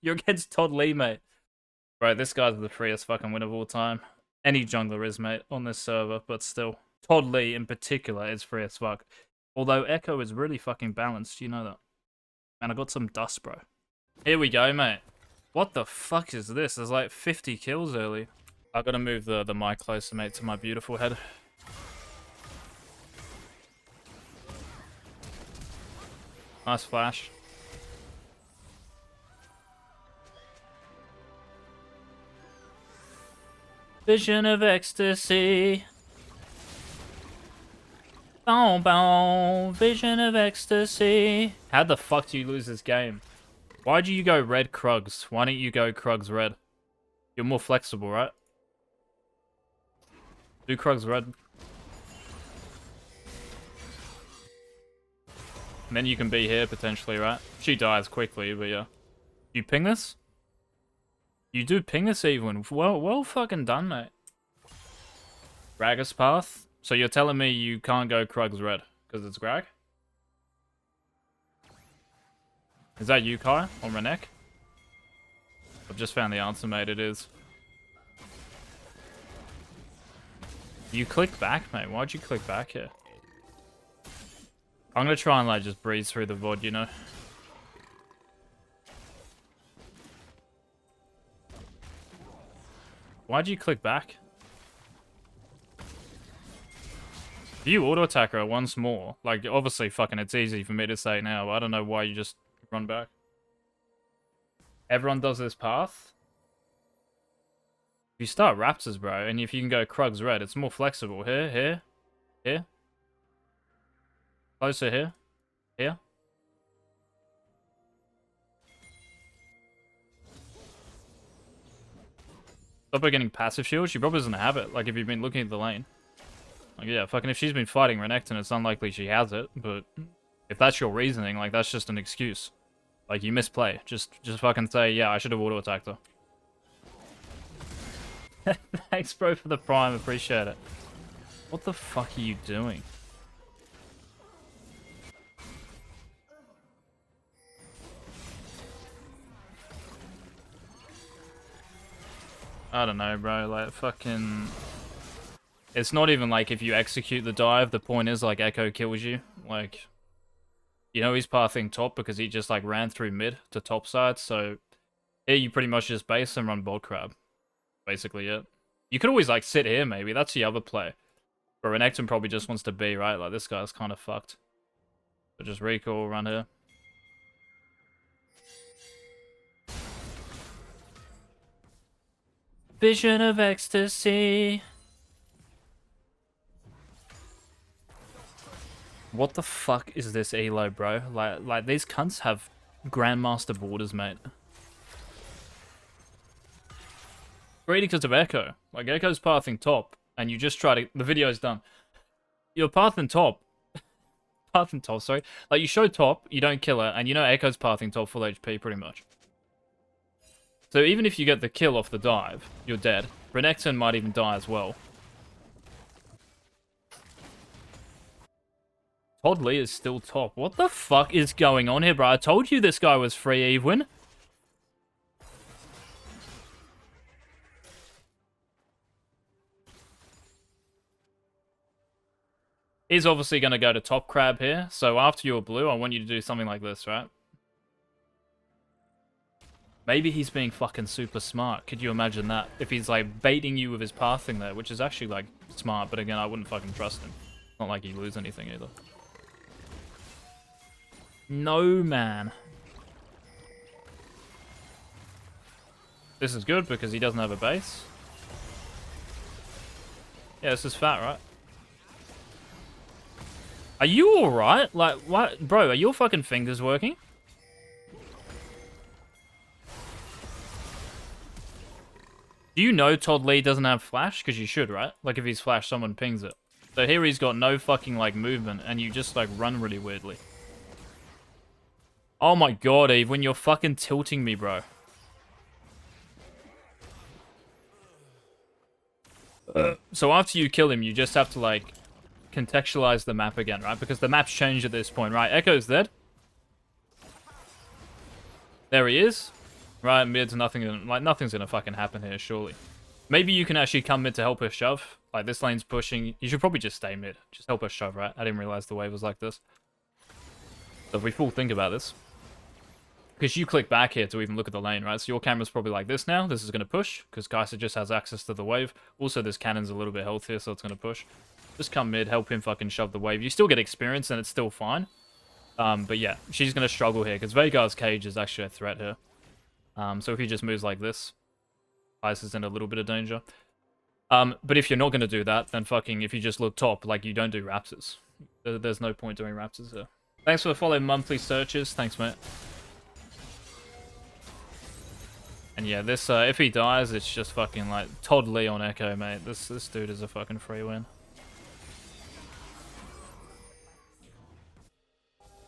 You're against Todd Lee, mate. Bro, this guy's the freest fucking win of all time. Any jungler is, mate, on this server, but still. Todd Lee, in particular, is free as fuck. Although Echo is really fucking balanced, you know that. Man, I got some dust, bro. Here we go, mate. What the fuck is this? There's like 50 kills early. I gotta move the mic closer, mate, to my beautiful head. Nice flash. Vision of ecstasy. Boom, boom. Vision of ecstasy. How the fuck do you lose this game? Why'd you go red Krugs? Why don't you go Krugs red? You're more flexible, right? Do Krugs red. And then you can be here, potentially, right? She dies quickly, but yeah. You ping this? You do ping this, even. Well fucking done, mate. Gragas path? So you're telling me you can't go Krugs red, because it's Grag? Is that you, Kai, on Renek? I've just found the answer, mate, it is. You click back, mate. Why'd you click back here? I'm gonna try and, like, just breeze through the VOD, you know? Why'd you click back? If you auto-attack her once more, like, obviously, fucking, it's easy for me to say now, but I don't know why you just run back. Everyone does this path. If you start Raptors, bro, and if you can go Krugs red, it's more flexible. Here. Closer here. Here. Stop her getting passive shield. She probably doesn't have it, like, if you've been looking at the lane. Like, yeah, fucking if she's been fighting Renekton, it's unlikely she has it, but if that's your reasoning, like, that's just an excuse. Like, you misplay. Just fucking say, yeah, I should have auto-attacked her. Thanks, bro, for the prime. Appreciate it. What the fuck are you doing? I don't know, bro. Like, fucking... It's not even like if you execute the dive, the point is, like, Echo kills you. Like, you know he's pathing top because he just, like, ran through mid to top side, so here you pretty much just base and run bot crab. Basically it. You could always, like, sit here, maybe. That's the other play. But Renekton probably just wants to be, right? Like, this guy's kind of fucked. So just recall, run here. Vision of ecstasy. What the fuck is this elo, bro? Like these cunts have Grandmaster borders, mate. Greedy because of Echo. Like, Echo's pathing top, and you just try to... The video's done. You're pathing top. Pathing top, sorry. Like, you show top, you don't kill her, and you know Echo's pathing top full HP, pretty much. So even if you get the kill off the dive, you're dead. Renekton might even die as well. Todd Lee is still top. What the fuck is going on here, bro? I told you this guy was free, Evelyn. He's obviously going to go to top crab here. So after you're blue, I want you to do something like this, right? Maybe he's being fucking super smart. Could you imagine that? If he's, like, baiting you with his pathing there, which is actually, like, smart. But again, I wouldn't fucking trust him. Not like he'd lose anything either. No, man. This is good because he doesn't have a base. Yeah, this is fat, right? Are you alright? Like, what? Bro, are your fucking fingers working? Do you know Todd Lee doesn't have flash? Because you should, right? Like, if he's flash, someone pings it. So here he's got no fucking, like, movement, and you just, like, run really weirdly. Oh my god, Eve, when you're fucking tilting me, bro. So after you kill him, you just have to, like, contextualize the map again, right? Because the map's changed at this point, right? Echo's dead. There he is. Right, mid's nothing, like, nothing's gonna fucking happen here, surely. Maybe you can actually come mid to help her shove. Like, this lane's pushing. You should probably just stay mid. Just help her shove, right? I didn't realize the wave was like this. So if we full think about this. Because you click back here to even look at the lane, right? So your camera's probably like this now. This is going to push, because Kai'Sa just has access to the wave. Also, this cannon's a little bit healthier, so it's going to push. Just come mid, help him fucking shove the wave. You still get experience, and it's still fine. But yeah, she's going to struggle here, because Veigar's cage is actually a threat here. So if he just moves like this, Kai'Sa's in a little bit of danger. But if you're not going to do that, then fucking, if you just look top, like, you don't do Raptors. There's no point doing Raptors here. Thanks for following monthly searches. Thanks, mate. And yeah, this, if he dies, it's just fucking, like, Todd Lee on Echo, mate. This dude is a fucking free win.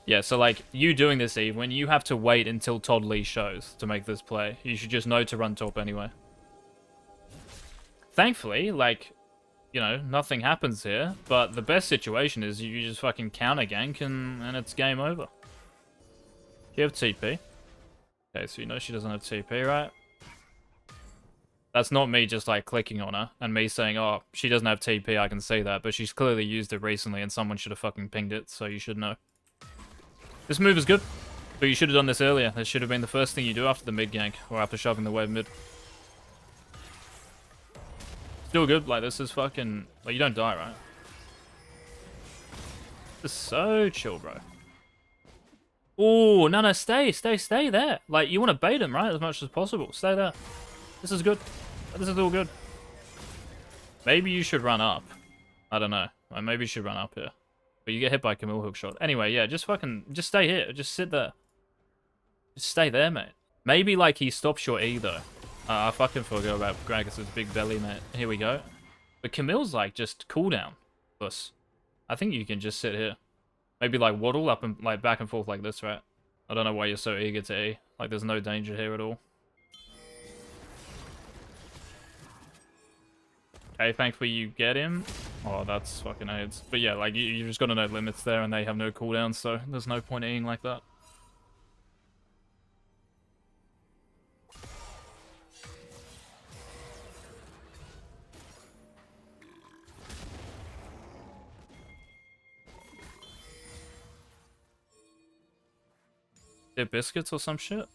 Yeah, so, like, you doing this, Eve, when you have to wait until Todd Lee shows to make this play. You should just know to run top anyway. Thankfully, like, you know, nothing happens here, but the best situation is you just fucking counter gank and it's game over. You have TP. Okay, so you know she doesn't have TP, right? That's not me just, like, clicking on her and me saying, oh, she doesn't have TP, I can see that, but she's clearly used it recently and someone should have fucking pinged it, so you should know. This move is good, but you should have done this earlier. This should have been the first thing you do after the mid gank, or after shoving the wave mid. Still good, like, this is fucking... Like, you don't die, right? This is so chill, bro. Oh, no, stay there. Like, you want to bait him, right? As much as possible. Stay there. This is good. This is all good. Maybe you should run up. I don't know. Like, maybe you should run up here. But you get hit by a Camille hook shot. Anyway, yeah, just stay here. Just sit there. Just stay there, mate. Maybe, like, he stops your E, though. I fucking forgot about Gragas's big belly, mate. Here we go. But Camille's, like, just cooldown. Plus, I think you can just sit here. Maybe, like, waddle up and, like, back and forth like this, right? I don't know why you're so eager to E. Like, there's no danger here at all. Okay, thankfully you get him. Oh, that's fucking AIDS. But yeah, like, you just gotta know limits there, and they have no cooldowns, so there's no point E-ing like that. They're biscuits or some shit?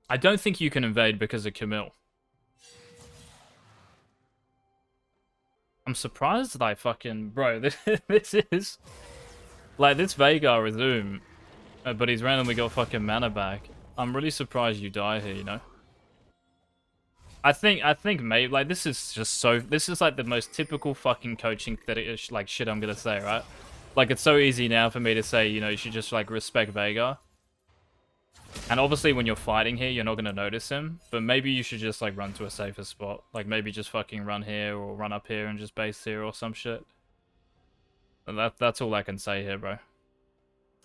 I don't think you can invade because of Camille. I'm surprised that I fucking... Bro, this is... Like, this Veigar resume, but he's randomly got fucking mana back. I'm really surprised you die here, you know? I think maybe, like, this is just so... This is, like, the most typical fucking coaching like, shit I'm gonna say, right? Like, it's so easy now for me to say, you know, you should just, like, respect Veigar. And obviously when you're fighting here, you're not going to notice him. But maybe you should just, like, run to a safer spot. Like, maybe just fucking run here or run up here and just base here or some shit. And that's all I can say here, bro.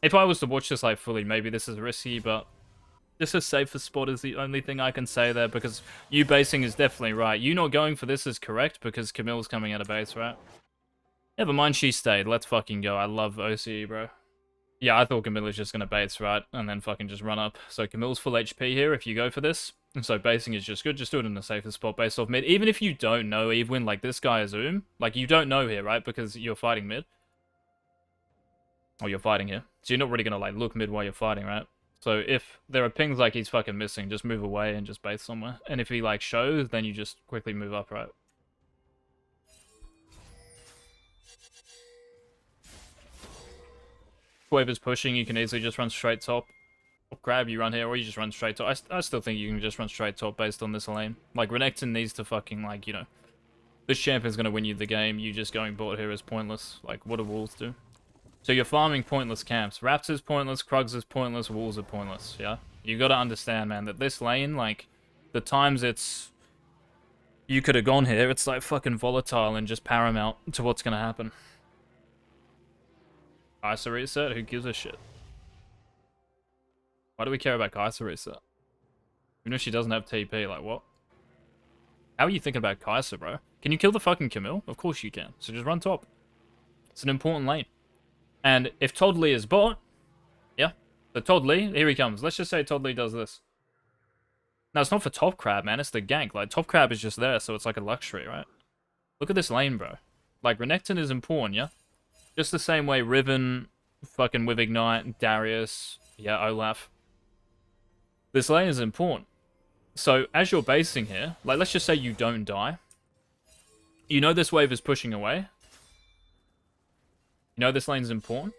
If I was to watch this, like, fully, maybe this is risky, but... Just a safer spot is the only thing I can say there, because you basing is definitely right. You not going for this is correct, because Camille's coming out of base, right? Never mind, she stayed. Let's fucking go. I love OCE, bro. Yeah, I thought Camille was just going to base, right? And then fucking just run up. So Camille's full HP here if you go for this. And so basing is just good. Just do it in a safer spot based off mid. Even if you don't know Evelyn, like this guy is Zoom. Like, you don't know here, right? Because you're fighting mid. Or you're fighting here. So you're not really going to, like, look mid while you're fighting, right? So if there are pings like he's fucking missing, just move away and just base somewhere. And if he, like, shows, then you just quickly move up, right? Whoever's pushing, you can easily just run straight top. Or grab, you run here, or you just run straight top. I still think you can just run straight top based on this lane. Like, Renekton needs to fucking, like, you know... This champion's gonna win you the game. You just going bot here is pointless. Like, what do wolves do? So you're farming pointless camps. Raps is pointless, Krugs is pointless, wolves are pointless, yeah? You gotta understand, man, that this lane, like, the times it's... You could have gone here, it's, like, fucking volatile and just paramount to what's gonna happen. Kai'Sa reset? Who gives a shit? Why do we care about Kai'Sa reset? Even if she doesn't have TP, like what? How are you thinking about Kai'Sa, bro? Can you kill the fucking Camille? Of course you can. So just run top. It's an important lane. And if Todd Lee is bot, yeah. So Todd Lee, here he comes. Let's just say Todd Lee does this. Now, it's not for top crab, man. It's the gank. Like, top crab is just there, so it's like a luxury, right? Look at this lane, bro. Like, Renekton is important, yeah? Just the same way Riven, fucking with Ignite, Darius, yeah, Olaf. This lane is important. So, as you're basing here, like, let's just say you don't die. You know this wave is pushing away. You know this lane's important.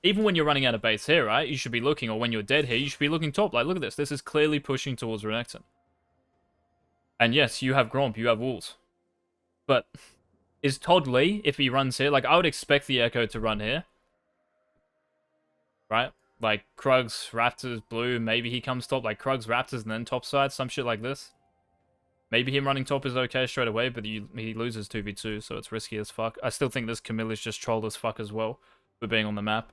Even when you're running out of base here, right, you should be looking, or when you're dead here, you should be looking top. Like, look at this. This is clearly pushing towards Renekton. And yes, you have Gromp, you have Wolves. But is Todd Lee, if he runs here, like, I would expect the Echo to run here. Right? Like, Krugs, Raptors, Blue, maybe he comes top. Like, Krugs, Raptors, and then top side, some shit like this. Maybe him running top is okay straight away, but he loses 2v2, so it's risky as fuck. I still think this Camille is just trolled as fuck as well for being on the map.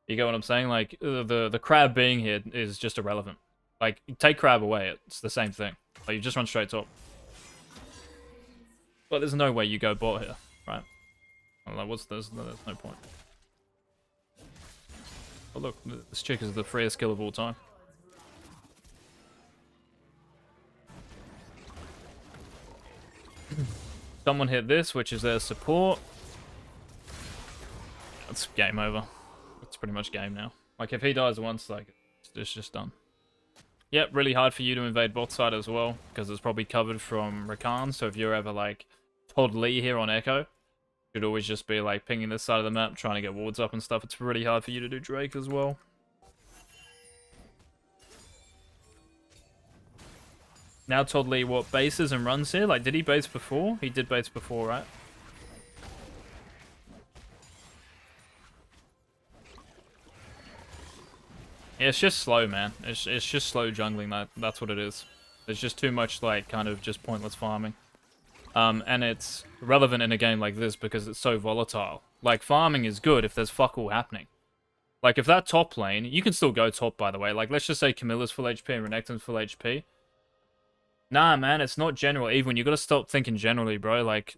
You get what I'm saying? Like, the crab being here is just irrelevant. Like, take crab away, it's the same thing. Like, you just run straight top. But there's no way you go bot here, right? I'm like, what's this? No, there's no point. Oh, look, this chick is the freest kill of all time. Someone hit this, which is their support. That's game over. It's pretty much game now. Like, if he dies once, like, it's just done. Yep, really hard for you to invade bot side as well, because it's probably covered from Rakan, so if you're ever, like, Todd Lee here on Echo, you'd always just be, like, pinging this side of the map, trying to get wards up and stuff. It's really hard for you to do Drake as well. Now Todd Lee, what, bases and runs here? Like, did he base before? He did base before, right? Yeah, it's just slow, man. It's just slow jungling. That's what it is. There's just too much, like, kind of just pointless farming. And it's relevant in a game like this because it's so volatile. Like, farming is good if there's fuck all happening. Like, if that top lane, you can still go top, by the way. Like, let's just say Camilla's full HP and Renekton's full HP. Nah, man, it's not general. Even, you gotta stop thinking generally, bro. Like,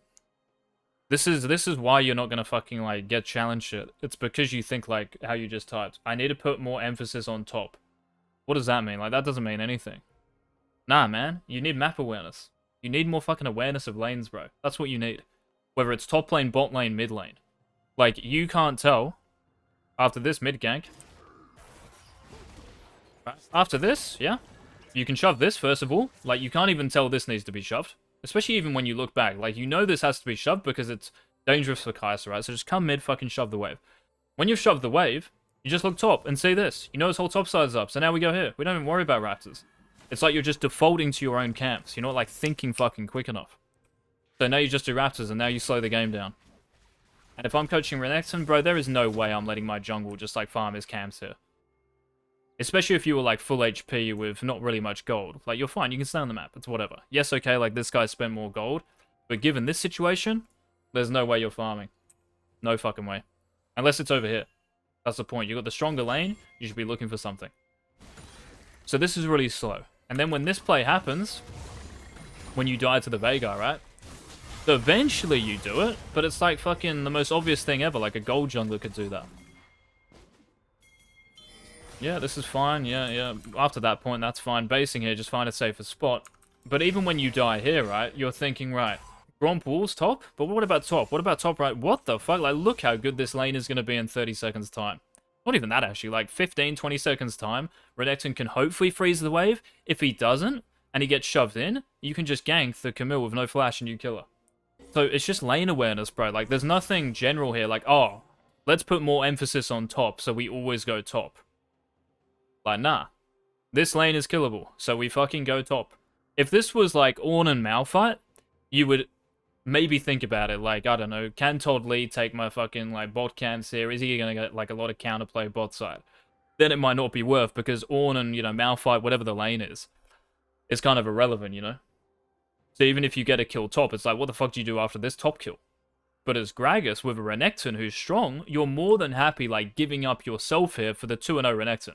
this is why you're not gonna fucking, like, get challenge shit. It's because you think, like, how you just typed. I need to put more emphasis on top. What does that mean? Like, that doesn't mean anything. Nah, man, you need map awareness. You need more fucking awareness of lanes, bro. That's what you need. Whether it's top lane, bot lane, mid lane. Like, you can't tell after this mid gank. After this, yeah? You can shove this, first of all. Like, you can't even tell this needs to be shoved. Especially even when you look back. Like, you know this has to be shoved because it's dangerous for Kai'Sa, right? So just come mid, fucking shove the wave. When you've shoved the wave, you just look top and see this. You know his whole top side's up, so now we go here. We don't even worry about Raptors. It's like you're just defaulting to your own camps. You're not, like, thinking fucking quick enough. So now you just do Raptors, and now you slow the game down. And if I'm coaching Renekton, bro, there is no way I'm letting my jungle just, like, farm his camps here. Especially if you were, like, full HP with not really much gold. Like, you're fine. You can stay on the map. It's whatever. Yes, okay, like, this guy spent more gold. But given this situation, there's no way you're farming. No fucking way. Unless it's over here. That's the point. You got the stronger lane, you should be looking for something. So this is really slow. And then when this play happens, when you die to the Veigar, right? Eventually you do it, but it's like fucking the most obvious thing ever. Like a gold jungler could do that. Yeah, this is fine. Yeah. After that point, that's fine. Basing here, just find a safer spot. But even when you die here, right, you're thinking, right, Gromp Wolves top? But what about top? What about top right? What the fuck? Like, look how good this lane is going to be in 30 seconds time. Not even that, actually. Like, 15, 20 seconds time, Renekton can hopefully freeze the wave. If he doesn't, and he gets shoved in, you can just gank the Camille with no flash and you kill her. So it's just lane awareness, bro. Like, there's nothing general here. Like, oh, let's put more emphasis on top so we always go top. Like, nah. This lane is killable, so we fucking go top. If this was, like, Ornn and Malphite, you would maybe think about it. Like, I don't know, can Todd Lee take my fucking, like, bot camps here? Is he gonna get, like, a lot of counterplay bot side? Then it might not be worth, because Ornn and, you know, Malphite, whatever the lane is kind of irrelevant, you know? So even if you get a kill top, it's like, what the fuck do you do after this top kill? But as Gragas with a Renekton who's strong, you're more than happy, like, giving up yourself here for the 2-0 Renekton.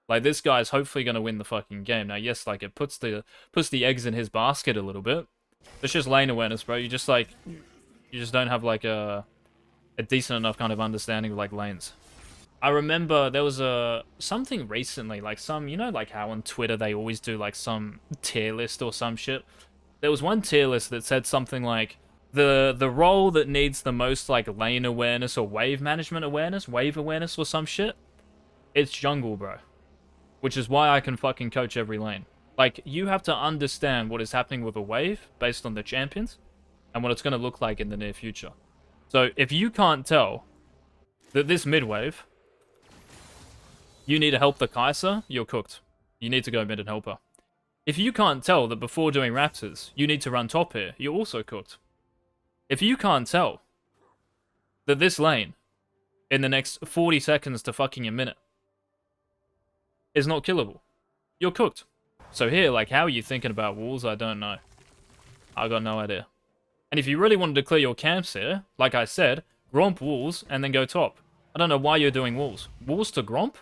Like, this guy's hopefully going to win the fucking game. Now, yes, like, it puts the eggs in his basket a little bit. It's just lane awareness, bro. You just, like, you just don't have, like, a decent enough kind of understanding of, like, lanes. I remember there was something recently, like, you know, like, how on Twitter they always do, like, some tier list or some shit? There was one tier list that said something like, the role that needs the most, like, lane awareness or wave management awareness, wave awareness or some shit, it's jungle, bro. Which is why I can fucking coach every lane. Like, you have to understand what is happening with a wave based on the champions and what it's going to look like in the near future. So, if you can't tell that this mid wave, you need to help the Kai'Sa, you're cooked. You need to go mid and help her. If you can't tell that before doing Raptors, you need to run top here, you're also cooked. If you can't tell that this lane, in the next 40 seconds to fucking a minute, is not killable, you're cooked. So here, like, how are you thinking about walls? I don't know. I got no idea. And if you really wanted to clear your camps here, like I said, gromp walls and then go top. I don't know why you're doing walls. Walls to gromp?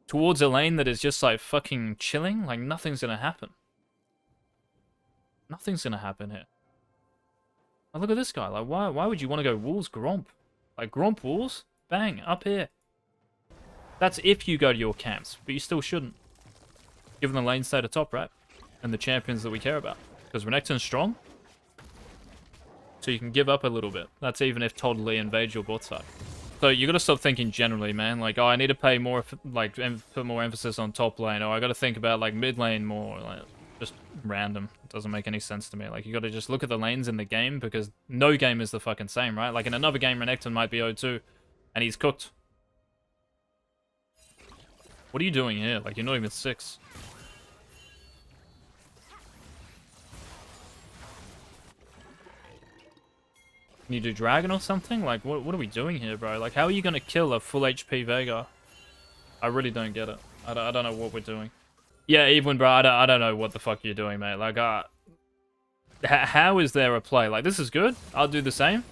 Towards a lane that is just, like, fucking chilling? Like, nothing's gonna happen. Nothing's gonna happen here. Oh, look at this guy. Like, why would you want to go walls gromp? Like, gromp walls? Bang, up here. That's if you go to your camps, but you still shouldn't. Given the lane state of top, right? And the champions that we care about. Because Renekton's strong. So you can give up a little bit. That's even if Todd Lee invades your bot side. So you gotta stop thinking generally, man. Like, oh, I need to pay more, like, put more emphasis on top lane. Or I gotta think about, like, mid lane more. Like, just random. It doesn't make any sense to me. Like, you gotta just look at the lanes in the game, because no game is the fucking same, right? Like, in another game, Renekton might be 0-2, and he's cooked. What are you doing here? Like, you're not even 6. Can you do Dragon or something? Like, what are we doing here, bro? Like, how are you gonna kill a full HP Vega? I really don't get it. I don't know what we're doing. Yeah, even, bro, I don't know what the fuck you're doing, mate. Like, how is there a play? Like, this is good. I'll do the same.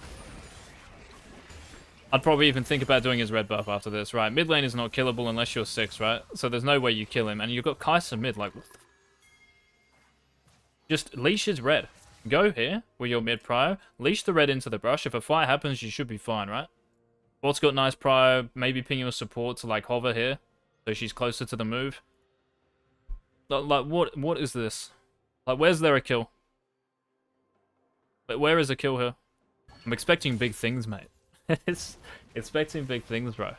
I'd probably even think about doing his red buff after this, right? Mid lane is not killable unless you're 6, right? So there's no way you kill him. And you've got Kai'Sa mid, like... Just leash his red. Go here, with your mid prio. Leash the red into the brush. If a fight happens, you should be fine, right? Bot's got nice prio. Maybe ping your support to, like, hover here. So she's closer to the move. Like, what is this? Like, where's there a kill? But where is a kill here? I'm expecting big things, mate. It's expecting big things, bro.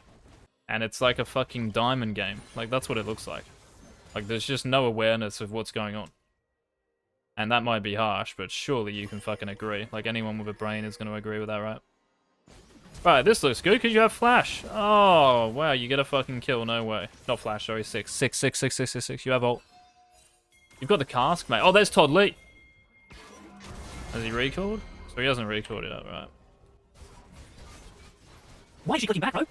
And it's like a fucking diamond game. Like, that's what it looks like. Like, there's just no awareness of what's going on. And that might be harsh, but surely you can fucking agree. Like, anyone with a brain is going to agree with that, right? Right, this looks good because you have flash. Oh, wow, you get a fucking kill. No way. Not flash, sorry. 6. 6, 6, 6, 6, 6, 6. You have ult. You've got the cask, mate. Oh, there's Todd Lee. Has he recalled? So he hasn't recalled it up, right? Why is she clicking back, bro?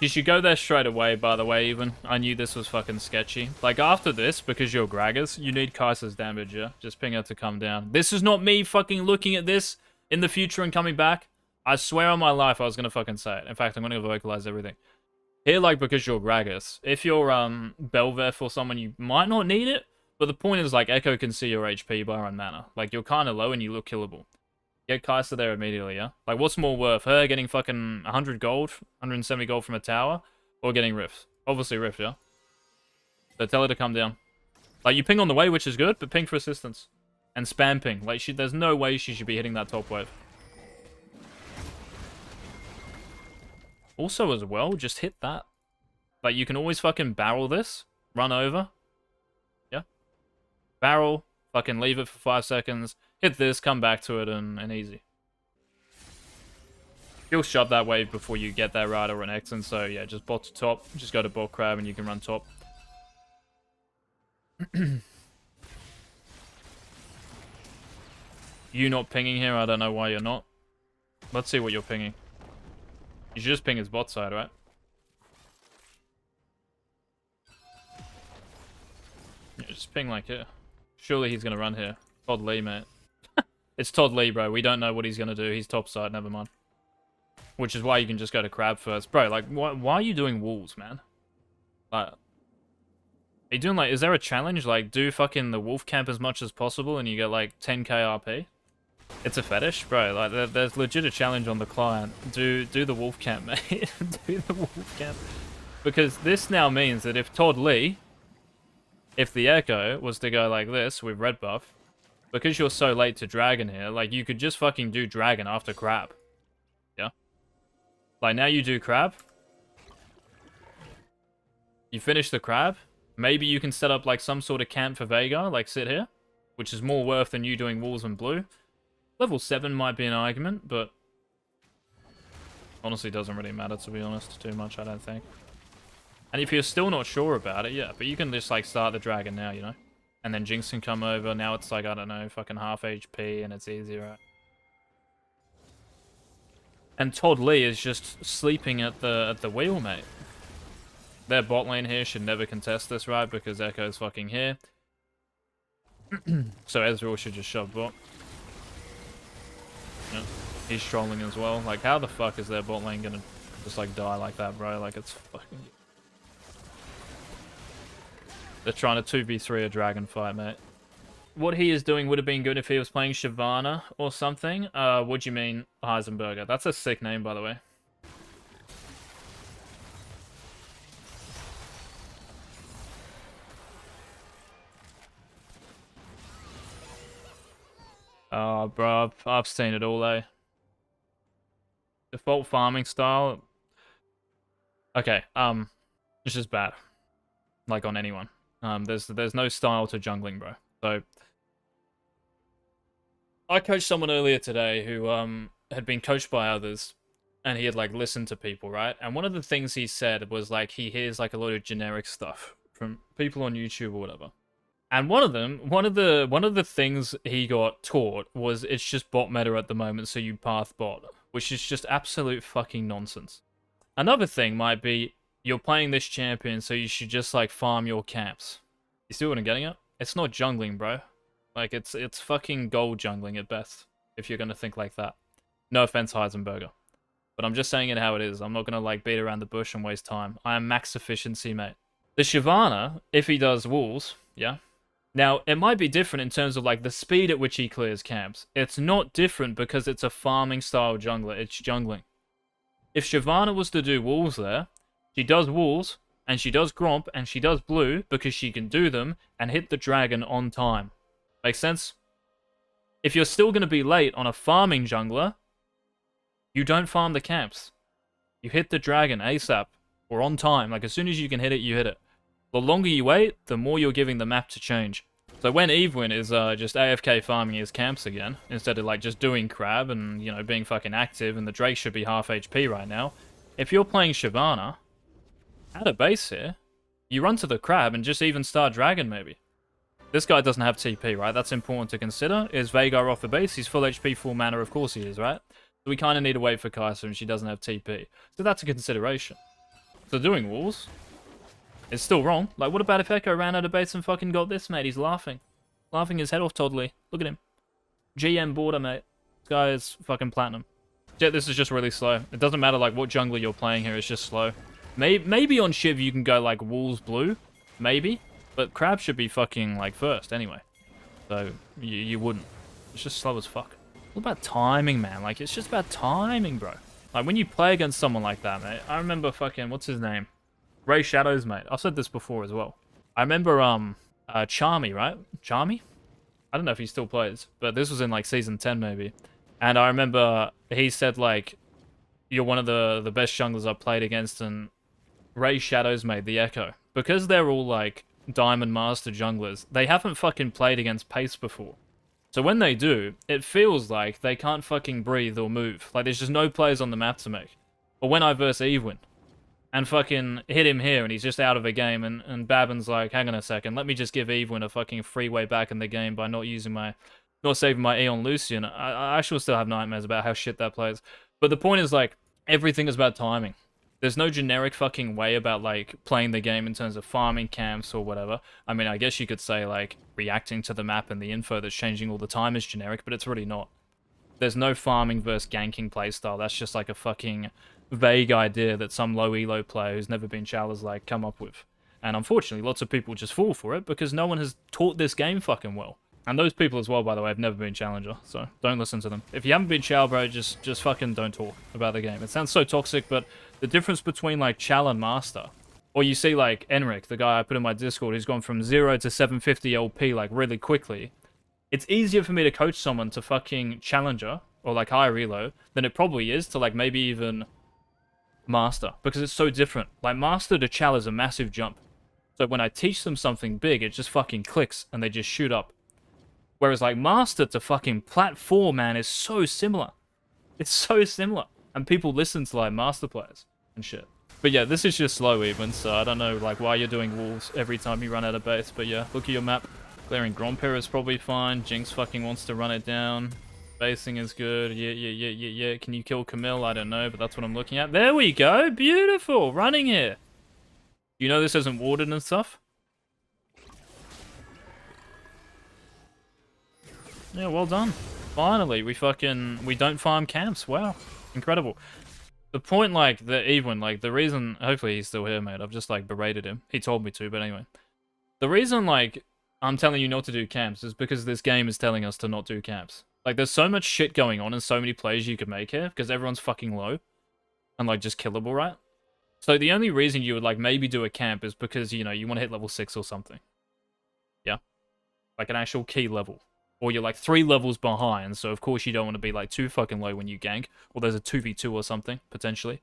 You should go there straight away, by the way, even. I knew this was fucking sketchy. Like, after this, because you're Gragas, you need Kai'Sa's damage, yeah? Just ping her to come down. This is not me fucking looking at this in the future and coming back. I swear on my life I was gonna fucking say it. In fact, I'm gonna vocalize everything. Here, like, because you're Gragas. If you're, Belveth or someone, you might not need it. But the point is, like, Echo can see your HP by run mana. Like, you're kind of low and you look killable. Get Kai'Sa there immediately, yeah? Like, what's more worth? Her getting fucking 100 gold, 170 gold from a tower, or getting Rift? Obviously Rift, yeah? So tell her to come down. Like, you ping on the way, which is good, but ping for assistance. And spam ping. Like, there's no way she should be hitting that top wave. Also, as well, just hit that. Like, you can always fucking barrel this. Run over. Yeah? Barrel. Fucking leave it for 5 seconds. Hit this, come back to it, and easy. You'll shove that wave before you get that right or an Eagz, so yeah, just bot to top. Just go to bot crab and you can run top. You not pinging here? I don't know why you're not. Let's see what you're pinging. You should just ping his bot side, right? Yeah, just ping like here. Surely he's gonna run here. Todd Lee, mate. It's Todd Lee, bro. We don't know what he's gonna do. He's top side, never mind. Which is why you can just go to crab first. Bro, like, why are you doing wolves, man? Like, are you doing, like, is there a challenge? Like, do fucking the wolf camp as much as possible and you get, like, 10k RP? It's a fetish? Bro, like, there's legit a challenge on the client. Do the wolf camp, mate. Do the wolf camp. Because this now means that if Todd Lee, if the Echo was to go like this with red buff, because you're so late to Dragon here, like, you could just fucking do Dragon after Crab. Yeah? Like, now you do Crab. You finish the Crab. Maybe you can set up, like, some sort of camp for Veigar, like, sit here. Which is more worth than you doing Wolves and Blue. Level 7 might be an argument, but honestly doesn't really matter, to be honest, too much, I don't think. And if you're still not sure about it, yeah, but you can just, like, start the Dragon now, you know? And then Jinx can come over. Now it's, like, I don't know, fucking half HP, and it's easy, right? And Todd Lee is just sleeping at the wheel, mate. Their bot lane here should never contest this, right? Because Echo's fucking here. So Ezreal should just shove bot. Yeah, he's trolling as well. Like, how the fuck is their bot lane gonna just, like, die like that, bro? Like, it's fucking... They're trying to 2v3 a dragon fight, mate. What he is doing would have been good if he was playing Shyvana or something. What do you mean, Heisenberger? That's a sick name, by the way. Oh, bro, I've seen it all, eh? Default farming style. Okay, it's just bad. Like, on anyone. There's no style to jungling, bro. So, I coached someone earlier today who had been coached by others, and he had, like, listened to people, right? And one of the things he said was, like, he hears, like, a lot of generic stuff from people on YouTube or whatever. And one of the things he got taught was it's just bot meta at the moment, so you path bot, which is just absolute fucking nonsense. Another thing might be you're playing this champion, so you should just, like, farm your camps. You see what I'm getting at? It's not jungling, bro. Like, it's fucking gold jungling at best, if you're gonna think like that. No offense, Heisenberger. But I'm just saying it how it is. I'm not gonna, like, beat around the bush and waste time. I am max efficiency, mate. The Shyvana, if he does wolves, yeah? Now, it might be different in terms of, like, the speed at which he clears camps. It's not different because it's a farming style jungler. It's jungling. If Shyvana was to do wolves there, she does wolves, and she does Gromp, and she does blue because she can do them and hit the dragon on time. Make sense? If you're still going to be late on a farming jungler, you don't farm the camps. You hit the dragon ASAP, or on time. Like, as soon as you can hit it, you hit it. The longer you wait, the more you're giving the map to change. So when Evelyn is just AFK farming his camps again, instead of, like, just doing crab and, you know, being fucking active, and the Drake should be half HP right now, if you're playing Shyvana, at a base here, you run to the crab and just even start dragon, maybe. This guy doesn't have TP, right? That's important to consider. Is Veigar off the base? He's full HP, full mana, of course he is, right? So we kind of need to wait for Kai'Sa, and she doesn't have TP. So that's a consideration. So doing wolves... it's still wrong. Like, what about if Echo ran out of base and fucking got this, mate? He's laughing. Laughing his head off, Todd Lee. Look at him. GM border, mate. This guy is fucking platinum. Yeah, this is just really slow. It doesn't matter, like, what jungler you're playing here. It's just slow. Maybe on Shiv you can go, like, wolves blue. Maybe. But crab should be fucking, like, first anyway. So, you wouldn't. It's just slow as fuck. What about timing, man? Like, it's just about timing, bro. Like, when you play against someone like that, mate. I remember fucking... what's his name? Ray Shadows, mate. I've said this before as well. I remember, Charmy, right? Charmy? I don't know if he still plays, but this was in, like, Season 10, maybe. And I remember he said, like, you're one of the best junglers I've played against, and Ray Shadows made the Echo. Because they're all, like, Diamond Master junglers, they haven't fucking played against pace before. So when they do, it feels like they can't fucking breathe or move. Like, there's just no players on the map to make. But when I verse Evelyn, and fucking hit him here, and he's just out of the game, and Babin's like, hang on a second, let me just give Evelyn a fucking freeway back in the game by not saving my Aeon Lucian. I actually still have nightmares about how shit that plays. But the point is, like, everything is about timing. There's no generic fucking way about, like, playing the game in terms of farming camps or whatever. I mean, I guess you could say, like, reacting to the map and the info that's changing all the time is generic, but it's really not. There's no farming versus ganking playstyle. That's just like a fucking vague idea that some low elo player who's never been challenged like come up with. And unfortunately, lots of people just fall for it because no one has taught this game fucking well. And those people as well, by the way, have never been challenger, so don't listen to them. If you haven't been chal, bro, just fucking don't talk about the game. It sounds so toxic, but the difference between like chal and master, or you see like Enric, the guy I put in my Discord, who's gone from 0 to 750 LP like really quickly. It's easier for me to coach someone to fucking challenger or like higher elo than it probably is to like maybe even master, because it's so different. Like master to chal is a massive jump. So when I teach them something big, it just fucking clicks and they just shoot up. Whereas like master to fucking plat 4, man, is so similar. It's so similar. And people listen to like master players and shit. But yeah, this is just slow even, so I don't know like why you're doing walls every time you run out of base. But yeah, look at your map. Clearing Grandmaster is probably fine. Jinx fucking wants to run it down. Basing is good. Yeah. Can you kill Camille? I don't know, but that's what I'm looking at. There we go. Beautiful. Running here. You know this isn't warded and stuff? Yeah, well done. Finally, we don't farm camps. Wow. Incredible. The point, like, the reason, hopefully he's still here, mate. I've just, like, berated him. He told me to, but anyway. The reason, like, I'm telling you not to do camps is because this game is telling us to not do camps. Like, there's so much shit going on and so many plays you could make here because everyone's fucking low and, like, just killable, right? So the only reason you would, like, maybe do a camp is because, you know, you want to hit level 6 or something. Yeah? Like an actual key level. Or you're, like, 3 levels behind, so of course you don't want to be, like, too fucking low when you gank. Or there's a 2v2 or something, potentially.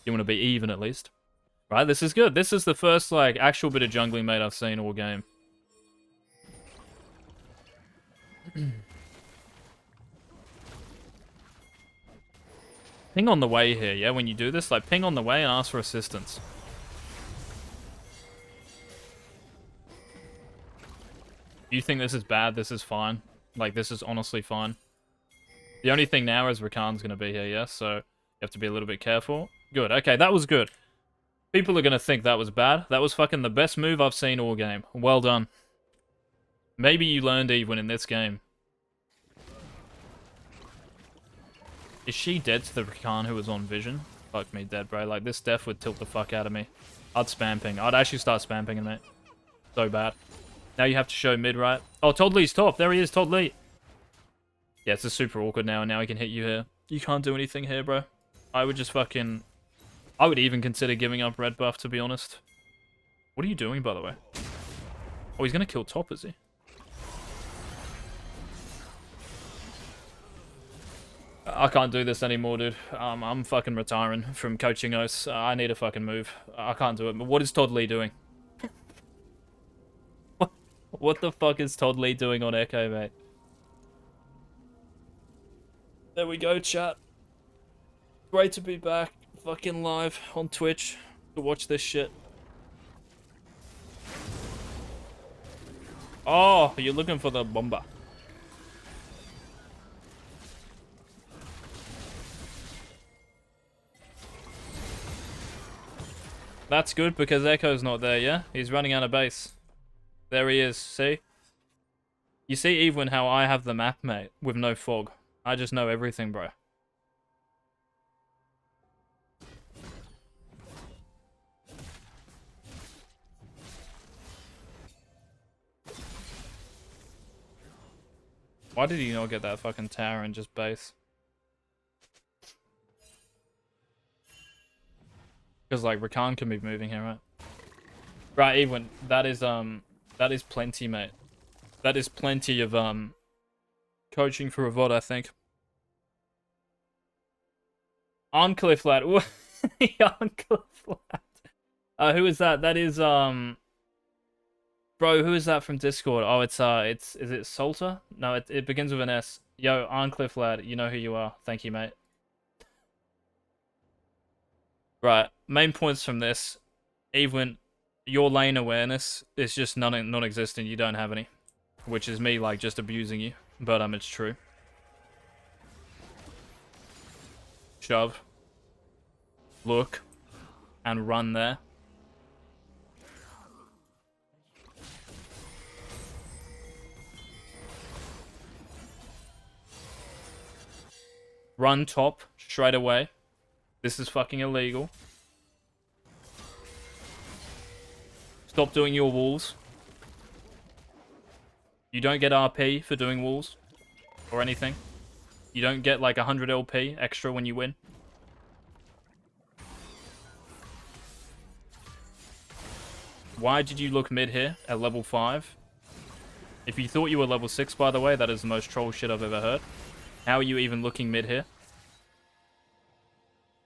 You want to be even, at least. Right, this is good. This is the first, like, actual bit of jungling mate I've seen all game. Ping on the way here, yeah? When you do this, like, ping on the way and ask for assistance. You think this is bad? This is fine. Like, this is honestly fine. The only thing now is Rakan's gonna be here, yeah? So, you have to be a little bit careful. Good, okay, that was good. People are gonna think that was bad. That was fucking the best move I've seen all game. Well done. Maybe you learned even in this game. Is she dead to the Rakan who was on Vision? Fuck me dead, bro. Like, this death would tilt the fuck out of me. I'd spam ping. I'd actually start spam pinging, mate. So bad. Now you have to show mid, right? Oh, Todd Lee's top. There he is, Todd Lee. Yeah, it's just super awkward now, and now he can hit you here. You can't do anything here, bro. I would just fucking... I would even consider giving up red buff, to be honest. What are you doing, by the way? Oh, he's gonna kill top, is he? I can't do this anymore, dude. I'm fucking retiring from coaching oaths. I need a fucking move. I can't do it. But what is Todd Lee doing? What the fuck is Todd Lee doing on Echo, mate? There we go, chat. Great to be back fucking live on Twitch to watch this shit. Oh, you're looking for the bomber. That's good because Echo's not there, yeah? He's running out of base. There he is, see? You see even how I have the map, mate, with no fog. I just know everything, bro. Why did he not get that fucking tower and just base? Because, like, Rakan can be moving here, right? Right, even that is plenty, mate. That is plenty of, coaching for a VOD, I think. On Cliff Lad. On Cliff Lad. Who is that? That is, bro, who is that from Discord? Oh, is it Salter? No, it begins with an S. Yo, on Cliff Lad, you know who you are. Thank you, mate. Right, main points from this. Even your lane awareness is just non-existent. You don't have any. Which is me, like, just abusing you. But, it's true. Shove. Look. And run there. Run top straight away. This is fucking illegal. Stop doing your walls. You don't get RP for doing walls or anything. You don't get like 100 LP extra when you win. Why did you look mid here at level 5? If you thought you were level 6, by the way, that is the most troll shit I've ever heard. How are you even looking mid here?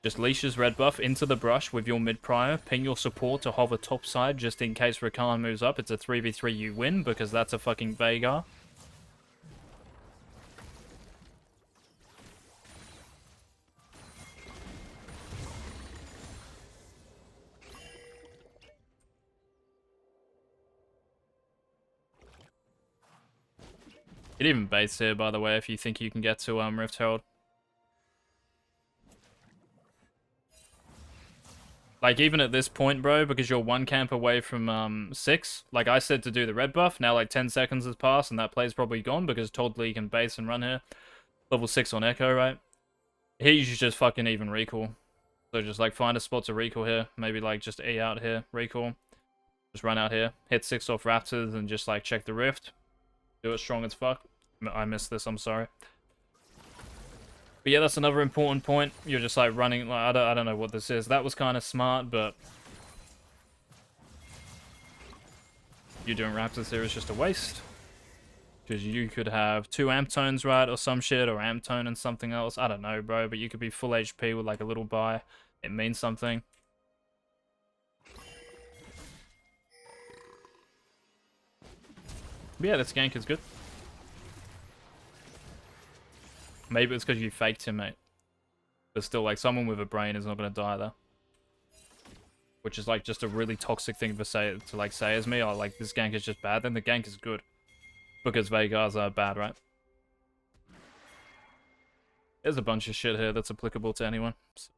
Just leashes red buff into the brush with your mid prior. Ping your support to hover top side just in case Rakan moves up. It's a 3v3 you win because that's a fucking Veigar. It even baits here, by the way, if you think you can get to Rift Herald. Like, even at this point, bro, because you're 1 camp away from 6, like I said to do the red buff, now like 10 seconds has passed and that play's probably gone because Todd Lee can base and run here. Level 6 on Echo, right? Here you should just fucking even recall. So just like find a spot to recall here. Maybe like just E out here, recall. Just run out here, hit 6 off Raptors and just like check the Rift. Do it strong as fuck. I missed this, I'm sorry. But yeah, that's another important point. You're just like running, like, I don't know what this is. That was kind of smart, but you doing Raptors here is just a waste. Because you could have 2 amp tones, right, or some shit, or amp tone and something else. I don't know, bro, but you could be full HP with like a little buy. It means something. But yeah, this gank is good. Maybe it's because you faked him, mate. But still, like, someone with a brain is not going to die there. Which is, like, just a really toxic thing to say as me. Oh, like, this gank is just bad. Then the gank is good. Because Veigars are bad, right? There's a bunch of shit here that's applicable to anyone. So.